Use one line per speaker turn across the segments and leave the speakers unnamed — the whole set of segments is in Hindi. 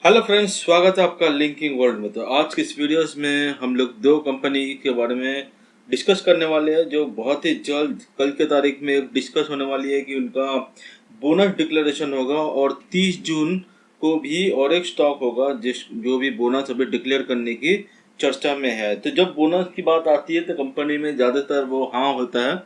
हेलो फ्रेंड्स, स्वागत है आपका लिंकिंग वर्ल्ड में। तो आज की इस वीडियोस में हम लोग दो कंपनी के बारे में डिस्कस करने वाले हैं जो बहुत ही जल्द कल के तारीख में डिस्कस होने वाली है कि उनका बोनस डिक्लेरेशन होगा और 30 जून को भी और एक स्टॉक होगा जिस जो भी बोनस अभी डिक्लेयर करने की चर्चा में है। तो जब बोनस की बात आती है तो कंपनी में ज़्यादातर वो हाँ होता है।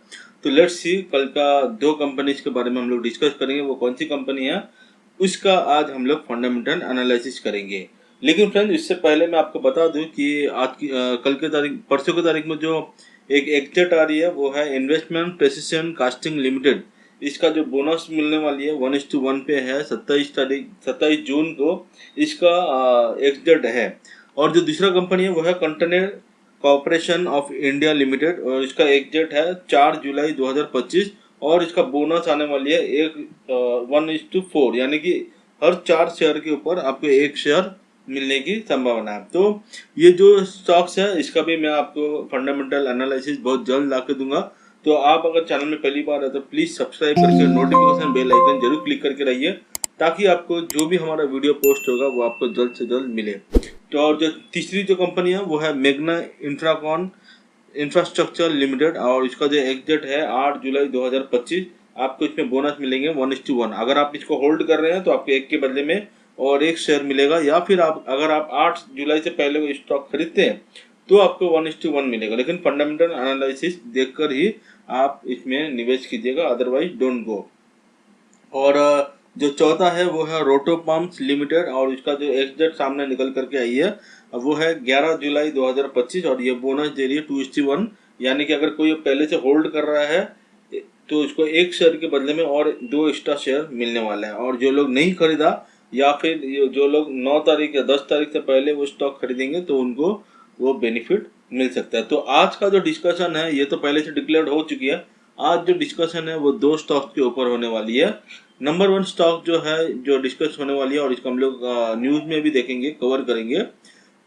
तो लेट्स सी कल का दो कंपनीज के बारे में हम लोग डिस्कस करेंगे, वो कौन सी कंपनी है उसका आज हम लोग फंडामेंटल एनालिसिस करेंगे। लेकिन फ्रेंड्स, इससे पहले मैं आपको बता दूं कि आज की कल के तारीख परसों की तारीख में जो एक एग्जेट आ रही है वो है इन्वेस्टमेंट प्रेसिशन कास्टिंग लिमिटेड। इसका जो बोनस मिलने वाली है 1:1 पे है। 27 जून को इसका एग्जेट है। और जो दूसरा कंपनी है वो है container corporation of India limited और इसका एग्जेट है 4 जुलाई 2025 और इसका बोनस आने वाली है 1:4, यानी कि हर 4 शेयर के ऊपर आपको एक शेयर मिलने की संभावना है। तो ये जो स्टॉक्स है इसका भी मैं आपको फंडामेंटल एनालिसिस बहुत जल्द ला के दूंगा। तो आप अगर चैनल में पहली बार है तो प्लीज सब्सक्राइब करके नोटिफिकेशन बेल आइकन जरूर क्लिक करके रहिए ताकि आपको जो भी हमारा वीडियो पोस्ट होगा वो आपको जल्द से जल्द मिले। तो और जो तीसरी जो कंपनी है वो है मेग्ना इंफ्राकॉन इंफ्रास्ट्रक्चर लिमिटेड और इसका जो एग्जिट है 8 जुलाई 2025। आपको इसमें बोनस मिलेंगे 1:1। अगर आप इसको होल्ड कर रहे हैं तो आपको एक के बदले में और एक शेयर मिलेगा, या फिर आप अगर आप 8 जुलाई से पहले वो स्टॉक खरीदते हैं तो आपको 1:1 मिलेगा। लेकिन फंडामेंटल एनालिसिस देखकर ही आप इसमें निवेश कीजिएगा, अदरवाइज डोंट गो। और जो चौथा है वो है रोटो पंप्स लिमिटेड और इसका जो एग्जिट सामने निकल करके आई है वो है 11 जुलाई 2025 और ये बोनस दे रही है 2:1। यानी कि अगर कोई पहले से होल्ड कर रहा है तो इसको एक शेयर के बदले में और 2 एक्स्ट्रा शेयर मिलने वाले हैं। और जो लोग नहीं खरीदा या फिर जो लोग 9 तारीख या 10 तारीख से पहले वो स्टॉक खरीदेंगे तो उनको वो बेनिफिट मिल सकता है। तो आज का जो डिस्कशन है ये तो पहले से डिक्लेयर हो चुकी है। आज जो डिस्कशन है वो दो स्टॉक के ऊपर होने वाली है। नंबर 1 स्टॉक जो है जो डिस्कस होने वाली है और इसको हम लोग न्यूज में भी देखेंगे, कवर करेंगे।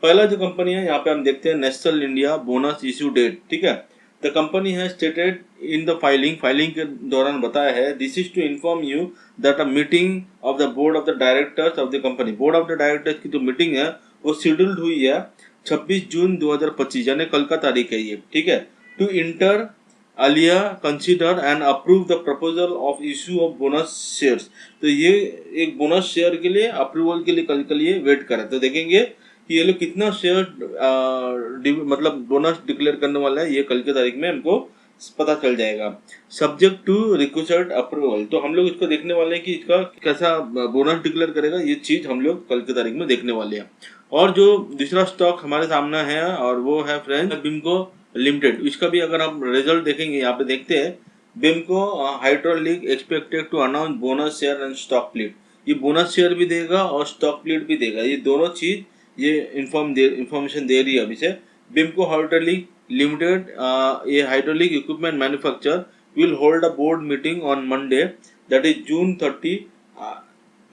पहला जो कंपनी है यहाँ पे हम देखते हैं Nestle India bonus issue date. ठीक है, the company has stated in the filing के दौरान बताया है this is to inform you that a meeting of the board of the directors of the company. Board of the directors की जो मीटिंग है वो शेड्यूल्ड हुई है 26 जून 2025, यानी कल का तारीख है ये। ठीक है, to inter alia consider and approve the proposal of issue of bonus shares. तो ये एक बोनस शेयर के लिए अप्रूवल के लिए कल के लिए वेट करें। तो देखेंगे कि ये लोग कितना शेयर मतलब बोनस डिक्लेयर करने वाला है, ये कल की तारीख में हमको पता चल जाएगा। सब्जेक्ट टू रिक्वेस्टेड अप्रूवल, तो हम लोग इसको देखने वाले हैं कि इसका कैसा बोनस डिक्लेयर करेगा, ये चीज हम लोग कल की तारीख में देखने वाले हैं। और जो दूसरा स्टॉक हमारे सामने है और वो है फ्रेंड्स बिमको लिमिटेड। इसका भी अगर हम रिजल्ट देखेंगे, यहाँ पे देखते हैं बिमको hydraulic expected to announce bonus share and stock split. ये बोनस शेयर भी देगा और स्टॉक स्प्लिट भी देगा, ये दोनों चीज ये इंफॉर्मेशन दे रही है अभी से। बिमको हाइड्रोलिक लिमिटेड, ये hydraulic equipment manufacture will hold a board meeting on Monday that is जून 30।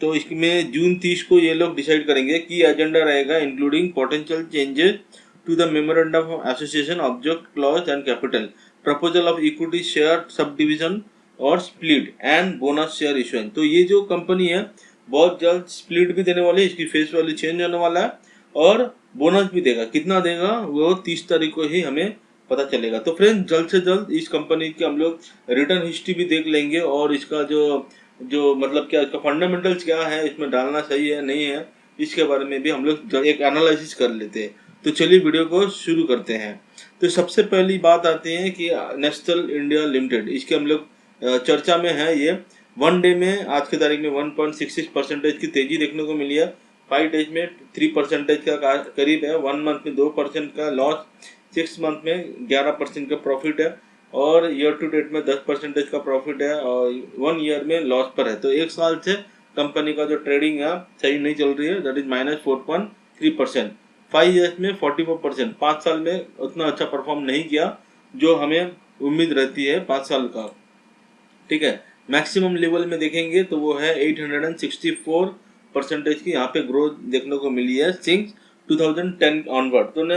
तो इसमें जून 30 को ये लोग डिसाइड करेंगे कि एजेंडा रहेगा including potential changes to the memorandum of association, object clause and capital, proposal of equity share subdivision और split and bonus share issuance। तो ये जो कंपनी है बहुत जल्द स्प्लिट भी देने वाली है, इसकी फेस वैल्यू चेंज होने वाला है और बोनस भी देगा। कितना देगा वो 30 तारीख को ही हमें पता चलेगा। तो फ्रेंड्स, जल्द से जल्द इस कंपनी की हम लोग रिटर्न हिस्ट्री भी देख लेंगे और इसका जो जो मतलब क्या इसका फंडामेंटल्स क्या है, इसमें डालना सही है नहीं है, इसके बारे में भी हम लोग एक एनालिसिस कर लेते हैं। तो चलिए वीडियो को शुरू करते हैं। तो सबसे पहली बात आती है कि नेस्टल इंडिया लिमिटेड, इसके हम लोग चर्चा में है। ये वन डे में आज की तारीख में 1.66% की तेजी देखने को मिली है। 5 डेज में 3% का करीब है। 1 मंथ में 2% का लॉस, 6 मंथ में 11% का प्रॉफिट है और ईयर टू डेट में 10% का प्रॉफिट है और 1 ईयर में लॉस पर है। तो एक साल से कंपनी का जो ट्रेडिंग है सही नहीं चल रही है, दैट इज -4.3%। 5 ईयर्स में 44%, 5 साल में उतना अच्छा परफॉर्म नहीं किया जो हमें उम्मीद रहती है 5 साल का। ठीक है, मैक्सिमम लेवल में देखेंगे तो वो है 864% की यहाँ पे ग्रोथ देखने को मिली है सिंस 2010 ऑनवर्ड। तो ने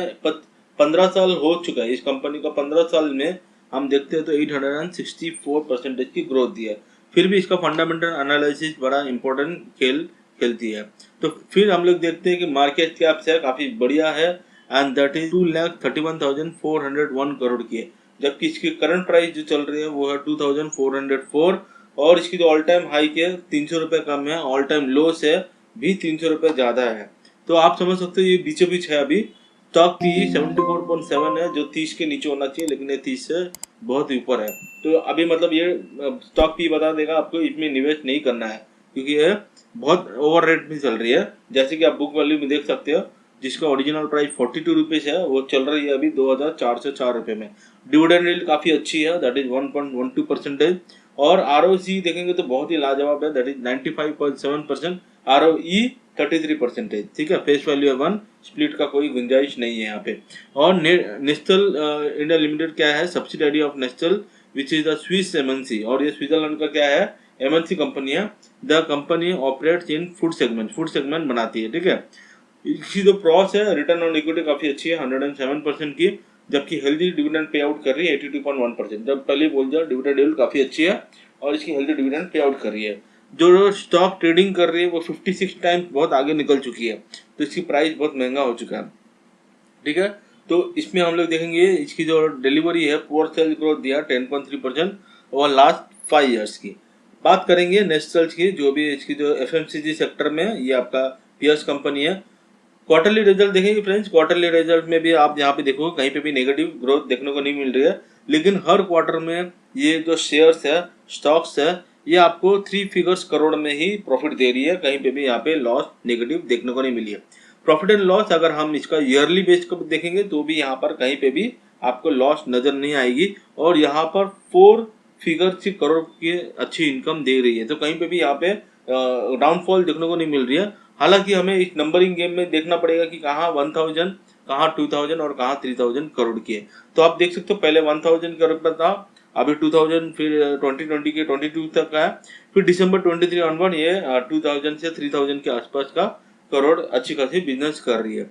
15 साल हो चुका है इस कंपनी का। 15 साल में हम देखते हैं तो 864% की ग्रोथ दी है। फिर भी इसका फंडामेंटल एनालिसिस बड़ा इंपॉर्टेंट खेल खेलती है। तो फिर हम लोग देखते हैं कि मार्केट कैप है काफ़ी बढ़िया है एंड दैट इज 2,31,401 करोड़ की है, जबकि इसकी करंट प्राइस जो चल रही है वो है 2,404 और इसकी जो ऑल टाइम हाई के 300 रुपये कम है, ऑल टाइम लो से भी 300 रुपये ज़्यादा है। तो आप समझ सकते हो ये बीचों बीच है। अभी स्टॉक पी 74.7 है जो 30 के नीचे होना चाहिए, लेकिन ये 30 से बहुत ऊपर है। तो अभी मतलब ये स्टॉक पी बता देगा आपको इसमें निवेश नहीं करना है, क्योंकि ये बहुत ओवर रेट में चल रही है। जैसे कि आप बुक वैल्यू में देख सकते हो, जिसका ओरिजिनल प्राइस 42 रुपीज़ है वो चल रही है अभी 2,404 रुपये में। डिविडेंड यील्ड काफ़ी अच्छी है, दैट इज 1.12%। और ROC देखेंगे तो बहुत ही लाजवाब है, दैट इज 95.7%। ROE 33%। ठीक है, फेस वैल्यू है 1, स्प्लिट का कोई गुंजाइश नहीं है यहाँ पे। और नेस्टल इंडिया लिमिटेड क्या है, subsidiary of Nestlé which is the Swiss MNC, और ये स्विट्जरलैंड का क्या है MNC कंपनी है। The company operates in food segment बनाती है। ठीक है, इसकी जो प्रॉस है रिटर्न ऑन इक्विटी काफी अच्छी है 107% की, जबकि हेल्दी डिविडेंड पे आउट कर रही है 82.1%। जब पहले बोल दिया डिविडेंड यील्ड काफी अच्छी है और इसकी हेल्दी डिविडेंड पे आउट कर रही है। जो स्टॉक ट्रेडिंग कर रही है वो 56 टाइम्स बहुत आगे निकल चुकी है, तो इसकी प्राइस बहुत महंगा हो चुका है। ठीक है, तो इसमें हम लोग देखेंगे इसकी जो डिलीवरी है पुअर सेल्स ग्रोथ दिया 10.3% और लास्ट 5 ईयर्स की। बात करेंगे नेस्टल्स की, जो भी इसकी जो FMCG सेक्टर में ये आपका पीएस कंपनी है। क्वार्टरली रिजल्ट देखेंगे फ्रेंड्स, क्वार्टरली रिजल्ट में भी आप यहाँ पे देखो कहीं पे भी नेगेटिव ग्रोथ देखने को नहीं मिल रही है, लेकिन हर क्वार्टर में ये जो शेयर्स है, स्टॉक्स है, ये आपको 3 फिगर्स करोड़ में ही प्रॉफिट दे रही है। कहीं पे भी यहाँ पे लॉस नेगेटिव देखने को नहीं मिली है। प्रॉफिट एंड लॉस अगर हम इसका ईयरली बेस को देखेंगे तो भी यहाँ पर कहीं पे भी आपको लॉस नजर नहीं आएगी, और यहाँ पर 4 फिगर 6 करोड़ की अच्छी इनकम दे रही है। तो कहीं पे भी यहाँ पे डाउनफॉल देखने को नहीं मिल रही है। हालांकि हमें इस नंबरिंग गेम में देखना पड़ेगा कि कहाँ 1000, कहाँ 2000 और कहाँ 3000 करोड़ की है। तो आप देख सकते हो पहले 1000 करोड़ पर था, अभी 2000, फिर 2020 के 22 तक का है, फिर दिसंबर 23 ऑनवर्ड ये 2000 से 3000 के आसपास का करोड़ अच्छी खासी बिजनेस कर रही है।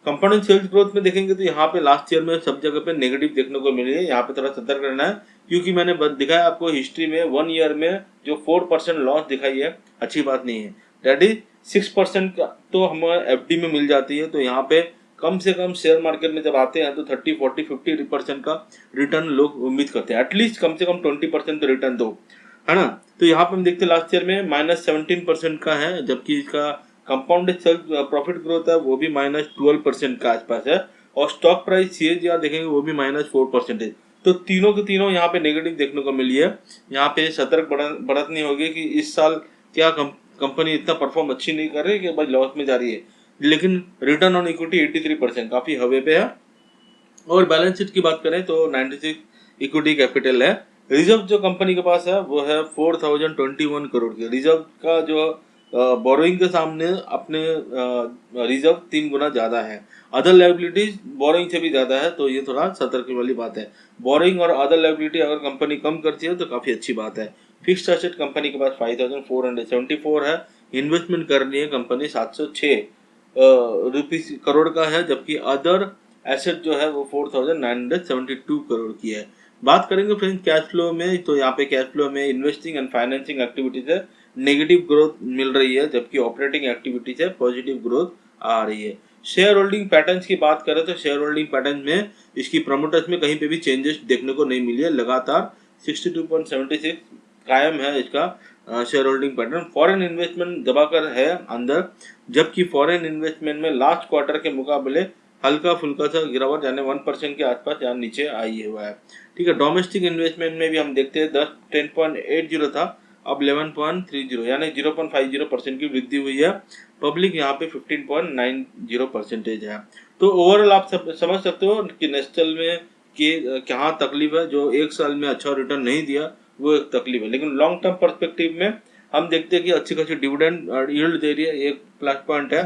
कंपोनेंट सेल्स ग्रोथ में देखेंगे तो यहाँ पे लास्ट ईयर में सब जगह पे नेगेटिव देखने को मिली है। यहाँ पे थोड़ा सतर्क रहना है, क्योंकि मैंने दिखाया आपको हिस्ट्री में 1 ईयर में जो 4% लॉस दिखाई है अच्छी बात नहीं है। दैट इज 6% का तो हमें FD में मिल जाती है। तो यहाँ पे कम से कम शेयर मार्केट में जब आते हैं तो 30, 40, 50% का रिटर्न लोग उम्मीद करते हैं। एटलीस्ट कम से कम 20% तो रिटर्न दो, है ना। तो यहाँ पे हम देखते हैं लास्ट ईयर में -17% का है, जबकि इसका कंपाउंडेड सेल्स प्रॉफिट ग्रोथ है वो भी -12% का आसपास है, और स्टॉक प्राइस CAGR देखेंगे वो भी -4%। तो तीनों के तीनों यहाँ पे नेगेटिव देखने को मिली है। यहाँ पे सतर्क बरतनी होगी कि इस साल क्या कंपनी इतना परफॉर्म अच्छी नहीं कर रही कि भाई लॉस में जा रही है, लेकिन रिटर्न ऑन इक्विटी 83% काफी हवे पे है। और बैलेंस शीट की बात करें तो 96 इक्विटी कैपिटल है। रिजर्व जो कंपनी के पास है वो है 4021 करोड़ की। रिजर्व का जो बोरोइंग के सामने अपने रिजर्व 3 गुना ज्यादा है। अदर लायबिलिटीज बोरोइंग से भी ज्यादा है, तो ये थोड़ा सतर्क वाली बात है। बोरोइंग और अदर लायबिलिटी अगर कंपनी कम करती है तो काफी अच्छी बात है। फिक्स्ड एसेट कंपनी के पास 5474 है। इन्वेस्टमेंट कर रही है कंपनी 706 रुपीस करोड़ का है, जबकि अदर एसेट जो है वो 4972 करोड़ की है। बात करेंगे फ्रेंड्स कैश फ्लो में, तो यहाँ पे कैश फ्लो में इन्वेस्टिंग एंड फाइनेंसिंग एक्टिविटीज है नेगेटिव ग्रोथ मिल रही है, जबकि ऑपरेटिंग एक्टिविटीज है पॉजिटिव ग्रोथ आ रही है। शेयर होल्डिंग पैटर्न्स की बात करें तो शेयर होल्डिंग पैटर्न में इसकी प्रमोटर्स में कहीं पे भी चेंजेस देखने को नहीं मिली है। लगातार 62.76 कायम है इसका share holding pattern. Foreign investment दबाकर है अंदर, जबकि फॉरेन इन्वेस्टमेंट में लास्ट क्वार्टर के मुकाबले हल्का फुल्का सा गिरावट यानी 1% के आसपास यहाँ नीचे आई हुआ है। ठीक है, डोमेस्टिक इन्वेस्टमेंट में भी हम देखते हैं 10.80 था, अब 11.30 यानी 0.50% की वृद्धि हुई है। पब्लिक यहाँ पे 15.90% है। तो ओवरऑल आप समझ सकते हो कि नेस्टल में कि क्या तकलीफ है। जो 1 साल में अच्छा रिटर्न नहीं दिया वो एक तकलीफ है, लेकिन लॉन्ग टर्म पर्सपेक्टिव में हम देखते हैं कि अच्छी खासी डिविडेंड यील्ड दे रही है, एक प्लस पॉइंट है।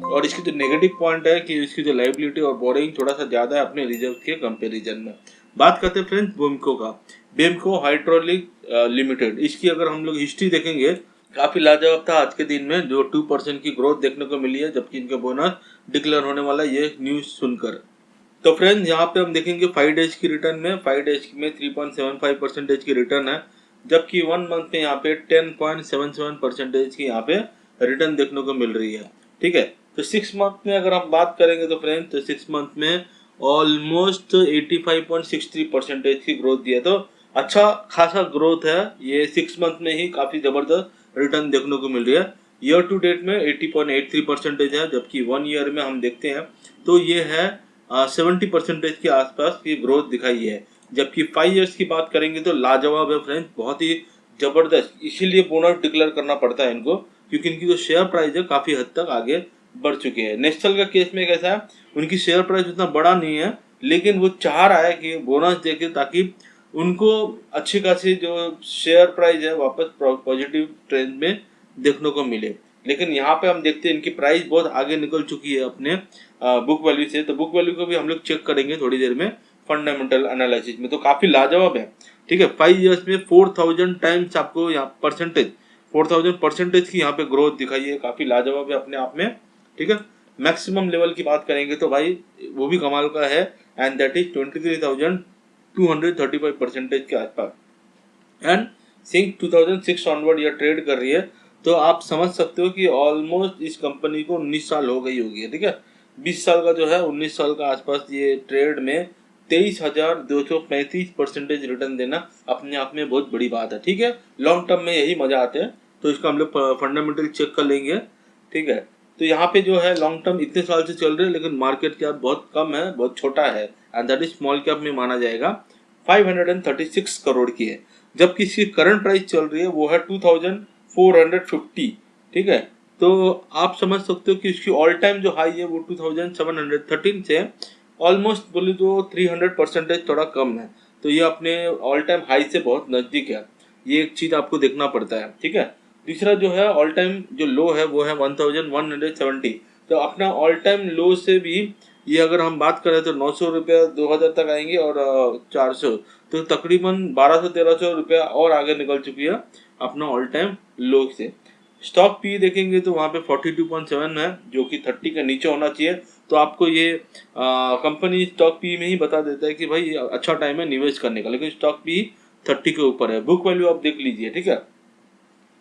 और इसकी जो नेगेटिव पॉइंट है कि इसकी जो लायबिलिटी और बोरिंग थोड़ा सा ज्यादा है अपने रिजर्व के कंपैरिजन में। बात करते हैं फ्रेंड्स बेमको का। बेमको हाइड्रोलिक लिमिटेड, इसकी अगर हम लोग हिस्ट्री देखेंगे काफी लाजवाब था आज के दिन में, जो 2% की ग्रोथ देखने को मिली है, जबकि इनका बोनस डिक्लेयर होने वाला ये न्यूज सुनकर। तो फ्रेंड्स यहाँ पे हम देखेंगे 5 डेज की रिटर्न में 5 डेज में 3.75% की रिटर्न है, जबकि 1 मंथ में यहाँ पे 10.77% की यहाँ पे रिटर्न देखने को मिल रही है। ठीक है, तो 6 मंथ में अगर हम बात करेंगे तो फ्रेंड्स, तो 6 मंथ में ऑलमोस्ट 85.63% की ग्रोथ दी है। तो अच्छा खासा ग्रोथ है, ये 6 मंथ में ही काफी जबरदस्त रिटर्न देखने को मिल रही है। ईयर टू डेट में 80.83% है, जबकि 1 ईयर में हम देखते हैं तो ये है 70% के आसपास की ग्रोथ दिखाई है। जबकि 5 ईयर्स की बात करेंगे तो लाजवाब है फ्रेंड्स, बहुत ही जबरदस्त। इसीलिए बोनस डिक्लेयर करना पड़ता है इनको, क्योंकि इनकी जो शेयर प्राइस है काफी हद तक आगे बढ़ चुके हैं। नेस्टल का केस में कैसा है, उनकी शेयर प्राइस उतना बड़ा नहीं है, लेकिन वो चाह रहा है कि बोनस देके ताकि उनको अच्छी खासी जो शेयर प्राइस है वापस पॉजिटिव ट्रेंड में देखने को मिले। लेकिन यहाँ पे हम देखते हैं इनकी प्राइस बहुत आगे निकल चुकी है अपने बुक वैल्यू से। तो बुक वैल्यू को भी हम लोग चेक करेंगे थोड़ी देर में फंडामेंटल एनालिसिस में, तो काफी लाजवाब है। ठीक है, 5 ईयर्स में 4000 टाइम्स आपको यहाँ परसेंटेज 4000% की यहाँ पे ग्रोथ दिखाई है, काफी लाजवाब है अपने आप में। ठीक है, मैक्सिमम लेवल की बात करेंगे तो भाई वो भी कमाल का है, एंड दैट इज 23,235% के आसपास। एंड सिंस 2006 ऑनवर्ड यह ट्रेड कर रही है, तो आप समझ सकते हो कि ऑलमोस्ट इस कंपनी को 19 साल हो गई होगी। ठीक है, 20 साल का जो है 19 साल का आसपास ये ट्रेड में 23,235% रिटर्न देना अपने आप में बहुत बड़ी बात है। ठीक है, लॉन्ग टर्म में यही मजा आते हैं, तो इसका हम लोग फंडामेंटल चेक कर लेंगे। ठीक है, तो यहाँ पे जो है लॉन्ग टर्म इतने साल से चल रहे हैं, लेकिन मार्केट कैप बहुत कम है, बहुत छोटा है, and that is small cap में माना जाएगा। 536 करोड़ की है, जबकि इसकी करंट प्राइस चल रही है वो है 2450। ठीक है, तो आप समझ सकते हो कि इसकी ऑल टाइम जो हाई है वो 2713 से ऑलमोस्ट बोले तो 300% थोड़ा कम है। तो ये अपने ऑल टाइम हाई से बहुत नजदीक है, ये एक चीज आपको देखना पड़ता है। ठीक है, तीसरा जो है ऑल टाइम जो लो है वो है 1170। तो अपना ऑल टाइम लो से भी ये अगर हम बात करें तो 900 रुपया 2000 तक आएंगे, और 400, तो तकरीबन 1200-1300 रुपया और आगे निकल चुकी है अपना ऑल टाइम लो से। स्टॉक पी देखेंगे तो वहाँ पे 42.7 है, जो कि 30 के नीचे होना चाहिए। तो आपको ये कंपनी स्टॉक पी में ही बता देता है कि भाई अच्छा टाइम है निवेश करने का, लेकिन स्टॉक पी 30 के ऊपर है। बुक वैल्यू आप देख लीजिए। ठीक है,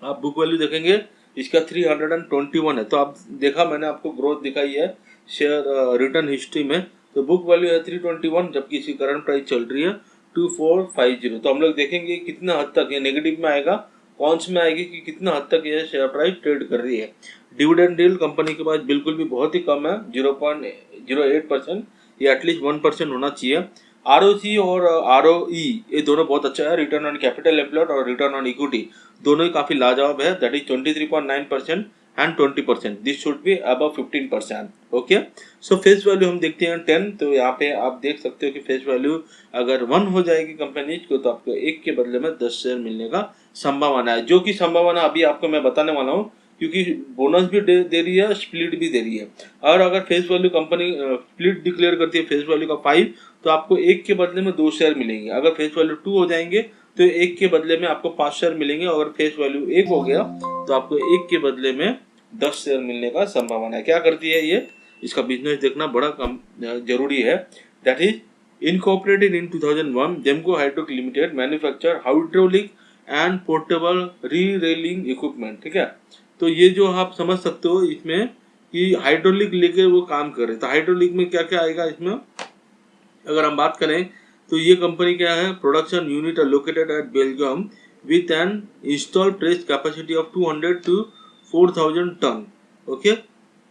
आप बुक वैल्यू देखेंगे इसका 321 है। तो आप देखा, मैंने आपको ग्रोथ दिखाई है शेयर रिटर्न हिस्ट्री में, तो बुक वैल्यू है 321, जबकि इसकी करंट प्राइस चल रही है 2450। तो हम लोग देखेंगे कितना हद तक ये नेगेटिव में आएगा, कौन में आएगी कि कितना हद तक ये शेयर प्राइस ट्रेड कर रही है। डिविडेंड डील कंपनी के पास बिल्कुल भी बहुत ही कम है, 0.08%, ये एटलीस्ट 1% होना चाहिए। आरओसी और आरओई ये दोनों बहुत अच्छा है, रिटर्न ऑन कैपिटल एम्प्लॉयड और रिटर्न ऑन इक्विटी दोनों ही काफी लाजवाब है, that is 23.9% and 20%। This should be above 15%। Okay, so face value हम देखते हैं 10। तो यहाँ पे आप देख सकते हो कि फेस वैल्यू अगर 1 हो जाएगी कंपनी को, तो आपको 1 के बदले में 10 शेयर मिलने का संभावना है, जो कि संभावना अभी आपको मैं बताने वाला हूँ, क्योंकि बोनस भी दे रही है, स्प्लिट भी दे रही है। और अगर face value company split declare करती है फेस वैल्यू का 5, तो आपको 1 के बदले में 2 शेयर मिलेंगे। अगर फेस वैल्यू 2 हो जाएंगे तो 1 के बदले में आपको 5 शेयर मिलेंगे। अगर फेस वैल्यू 1 हो गया तो आपको 1 के बदले में 10 शेयर मिलने का संभावना है। क्या करती है ये, इसका बिजनेस देखना बड़ा जरूरी है। That is incorporated in 2001, Gemco हाइड्रोक limited manufacture hydraulic and portable rerailing equipment. ठीक है, तो ये जो आप समझ सकते हो इसमें कि हाइड्रोलिक लेके वो काम कर रहे हैं। तो हाइड्रोलिक में क्या क्या आएगा इसमें, अगर हम बात करें तो ये कंपनी क्या है, production unit located at Belgium with an install press capacity of 200 to 4000 ton. Okay,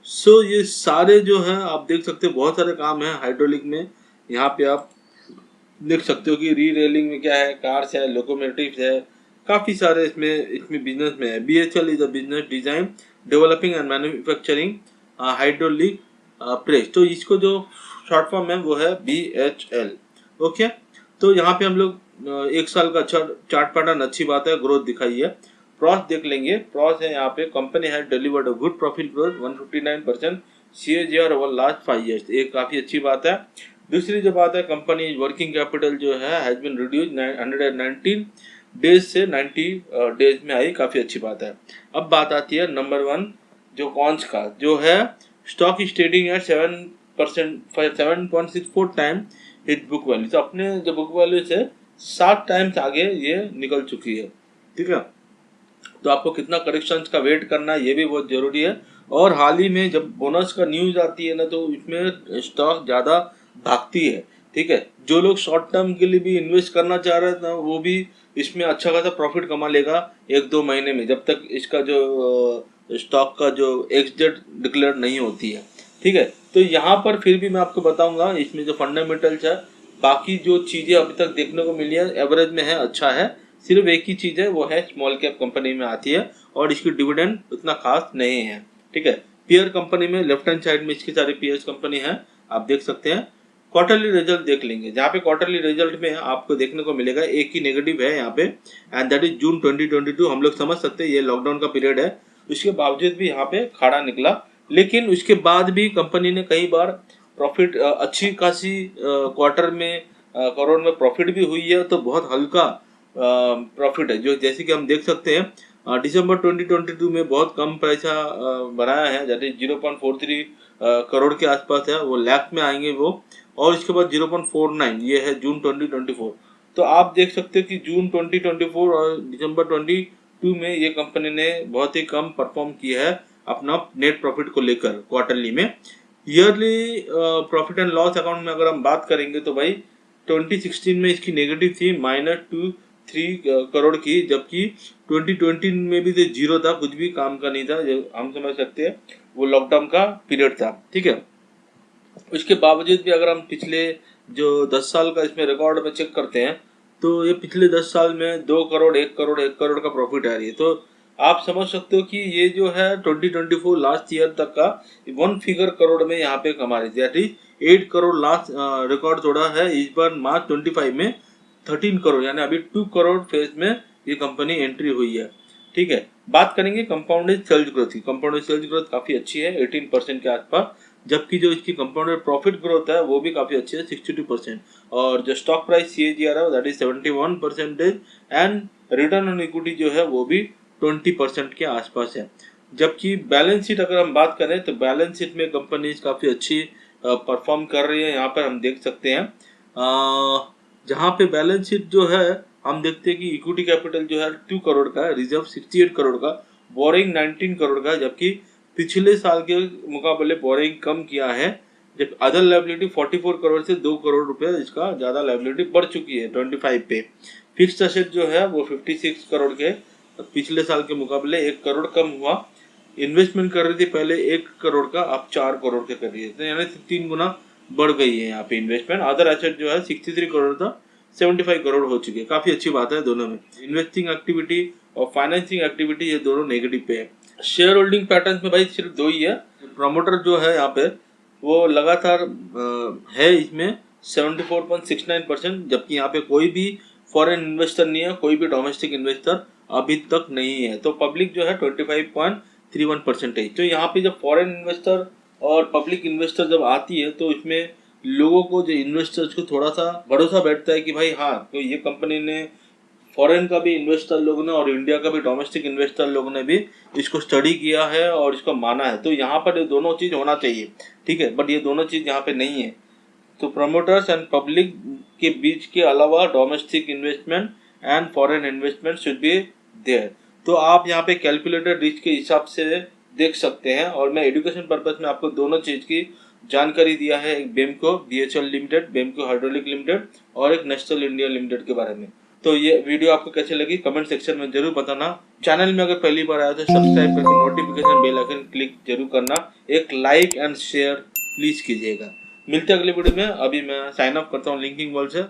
so ये सारे जो है आप देख सकते हो बहुत सारे काम है हाइड्रोलिक में। यहाँ पे आप देख सकते हो कि री रेलिंग में क्या है, कार्स है, लोकोमोटिव्स है, काफी सारे इसमें बिजनेस में है। BHL is a business design developing and manufacturing hydraulic press. तो इसको जो शॉर्ट फॉर्म है वो है BHL। ओके, तो यहाँ पे हम लोग 1 साल का अच्छा चार्ट पैटर्न, अच्छी बात है, ग्रोथ दिखाई है। प्रॉस देख लेंगे, प्रॉस है यहाँ पे, company has delivered a good profit growth 159% CAGR over last 5 years, एक काफी अच्छी बात है। दूसरी जो बात है, कंपनी वर्किंग कैपिटल जो है हैज बीन रिड्यूस 119 डेज से 90 डेज में आई, काफी अच्छी बात है। अब बात आती है नंबर 1 जो कॉन्स का, जो है stock is trading at 7.64 time hit book value. तो अपने जो बुक वैल्यू से 7 टाइम्स आगे ये निकल चुकी है। ठीक है, तो आपको कितना करेक्शंस का वेट करना है ये भी बहुत ज़रूरी है। और हाल ही में जब बोनस का न्यूज़ आती है ना, तो इसमें स्टॉक ज़्यादा भागती है। ठीक है, जो लोग शॉर्ट टर्म के लिए भी इन्वेस्ट करना चाह रहे हैं वो भी इसमें अच्छा खासा प्रॉफिट कमा लेगा 1-2 महीने में, जब तक इसका जो स्टॉक का जो एग्जिट डिक्लेयर नहीं होती है। ठीक है, तो यहाँ पर फिर भी मैं आपको बताऊंगा इसमें जो फंडामेंटल्स है, बाकी जो चीज़ें अभी तक देखने को मिली है एवरेज में है, अच्छा है। सिर्फ एक ही चीज़ है, वो है स्मॉल कैप कंपनी में आती है और इसकी डिविडेंड उतना खास नहीं है। ठीक है, पीयर कंपनी में लेफ्ट हैंड साइड में इसकी सारी पीयर्स कंपनी है, आप देख सकते हैं। क्वार्टरली रिजल्ट देख लेंगे, जहाँ पे क्वार्टरली रिजल्ट में आपको देखने को मिलेगा एक ही नेगेटिव है यहाँ पे, एंड दैट इज जून 2022। हम लोग समझ सकते हैं ये लॉकडाउन का पीरियड है, उसके बावजूद भी यहाँ पे खाड़ा निकला। लेकिन उसके बाद भी कंपनी ने कई बार प्रॉफिट अच्छी खासी क्वार्टर में करोड़ में प्रॉफिट भी हुई है, तो बहुत हल्का प्रॉफिट है। जो जैसे कि हम देख सकते हैं दिसंबर 2022 में बहुत कम पैसा बनाया है, दैट इज 0.43 करोड़ के आसपास है, वो लाख में आएंगे वो। और इसके बाद 0.49 ये है जून 2024। तो आप देख सकते हैं कि जून 2024 और दिसंबर 22 में ये कंपनी ने बहुत ही कम परफॉर्म किया है अपना नेट प्रॉफिट को लेकर क्वार्टरली में। Yearly profit and loss account में अगर हम बात करेंगे तो भाई 2016 में इसकी नेगेटिव थी -3 करोड़ की, जबकि 2020 में भी तो जीरो था, कुछ भी काम का नहीं था। हम समझ सकते हैं वो लॉकडाउन का पीरियड था। ठीक है, उसके बावजूद भी अगर हम पिछले जो 10 साल का इसमें रिकॉर्ड में चेक करते हैं, तो ये पिछले 10 साल में 2 करोड़ 1 करोड़ 1 करोड़ का प्रॉफिट आ रही है। तो आप समझ सकते हो कि ये जो है 2024 लास्ट ईयर तक का 1 फिगर करोड़ में यहाँ पे कमा रही थी, that is 8 crore last record तोड़ा है। इस बार मार्च 25 में 13 करोड़, यानी अभी 2 करोड़ फेज में ये कंपनी एंट्री हुई है। ठीक है, बात करेंगे कंपाउंडेड सेल्स ग्रोथ की। कंपाउंडेड सेल्स ग्रोथ काफी अच्छी है 18% के आसपास, जबकि जो इसकी कंपाउंडेड प्रॉफिट ग्रोथ है वो भी काफी अच्छी है 62%। और जो स्टॉक प्राइस CAGR है that is 71% and return on equity जो है वो भी 20% के आसपास है। जबकि बैलेंस शीट अगर हम बात करें तो बैलेंस शीट में कंपनी काफी अच्छी परफॉर्म कर रही है। यहाँ पर हम देख सकते हैं जहाँ पे बैलेंस शीट जो है हम देखते हैं कि इक्विटी कैपिटल जो है 2 करोड़ का है, रिजर्व 68 करोड़ का, बोरिंग 19 करोड़ का, जबकि पिछले साल के मुकाबले बोरिंग कम किया है। जब अदर लायबिलिटी 44 करोड़ से 2 करोड़ रुपए इसका ज्यादा लायबिलिटी बढ़ चुकी है 25 पे। फिक्स्ड असेट जो है वो 56 करोड़ के पिछले साल के मुकाबले 1 करोड़ कम हुआ। इन्वेस्टमेंट कर रही थी पहले 1 करोड़ का, अब 4 करोड़ के कर रही है, तो यानी 3 गुना बढ़ गई है यहाँ पे इन्वेस्टमेंट। अदर एसेट जो है 63 करोड़ था 75 करोड़ हो चुके हैं, काफी अच्छी बात है दोनों में। इन्वेस्टिंग एक्टिविटी और फाइनेंसिंग एक्टिविटी ये दोनों नेगेटिव पे है। शेयर होल्डिंग पैटर्न में भाई सिर्फ 2 ही है। प्रमोटर जो है यहाँ पे वो लगातार है इसमें 74.69%, जबकि यहाँ पे कोई भी फॉरेन इन्वेस्टर नहीं है, कोई भी डोमेस्टिक इन्वेस्टर अभी तक नहीं है। तो पब्लिक जो है 25.31%। तो यहाँ पे जब फॉरेन इन्वेस्टर और पब्लिक इन्वेस्टर जब आती है तो इसमें लोगों को, जो इन्वेस्टर्स को थोड़ा सा भरोसा बैठता है कि भाई हाँ, तो ये कंपनी ने फॉरेन का भी इन्वेस्टर लोग ने और इंडिया का भी डोमेस्टिक इन्वेस्टर लोग ने भी इसको स्टडी किया है और इसको माना है। तो यहाँ पर ये दोनों चीज होना चाहिए। ठीक है, बट ये दोनों चीज यहाँ पे नहीं है। तो प्रमोटर्स एंड पब्लिक के बीच के अलावा domestic investment and foreign investment should be there. तो आप यहाँ पे कैलकुलेटेड रिस्क के हिसाब से देख सकते हैं, और मैं एजुकेशन पर्पज में आपको दोनों चीज की जानकारी दिया है, एक बेमको BHEL लिमिटेड, बेमको हाइड्रोलिक लिमिटेड और एक नेशनल इंडिया लिमिटेड के बारे में। तो ये वीडियो आपको कैसे लगी कमेंट सेक्शन में जरूर बताना। चैनल में अगर पहली बार आया तो सब्सक्राइब करके नोटिफिकेशन बेल आइकन क्लिक जरूर करना, एक लाइक एंड शेयर प्लीज कीजिएगा। मिलते हैं अगले वीडियो में। अभी मैं साइन अप करता हूँ लिंकिंग वर्ल्ड से।